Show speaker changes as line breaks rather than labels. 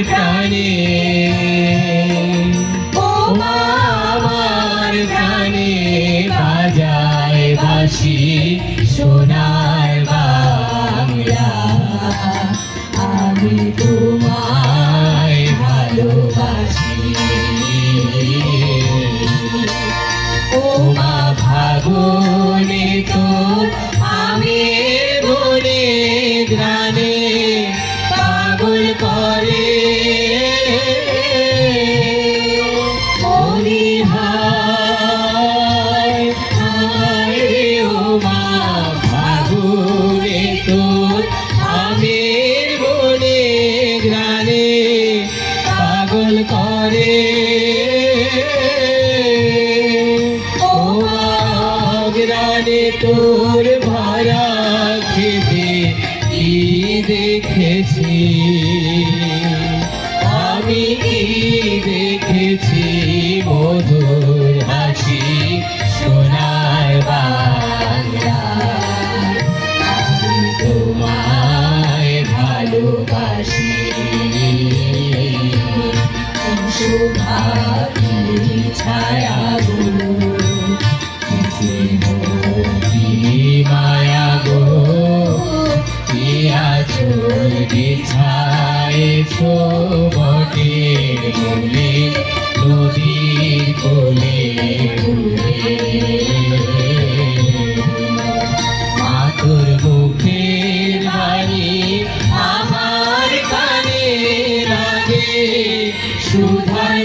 প্রাণে ও মা আমার প্রাণে বাজায় বাঁশি সোনার বাংলা আমি তোমায় ভালোবাসি ও মা ফাগুনে তোর আমি বনে গ্রানে পাগল করে হায় হায় ও মা ফাগুনে তোর আমি বনে গ্রানে পাগল করে ও মা গ্রানে তোর ভরা খেতে কি দেখেছি আমি কি দেখেছি মধুর হাসি সোনার বাংলা আমি তোমায় ভালোবাসি সুভাগী ছায়া গো মায়া গো পিয়া চোর বিছায়েছো বটের মূলে নদীর কোলে মাতুর মুখের বাণী আমার কানে লাগে সুধার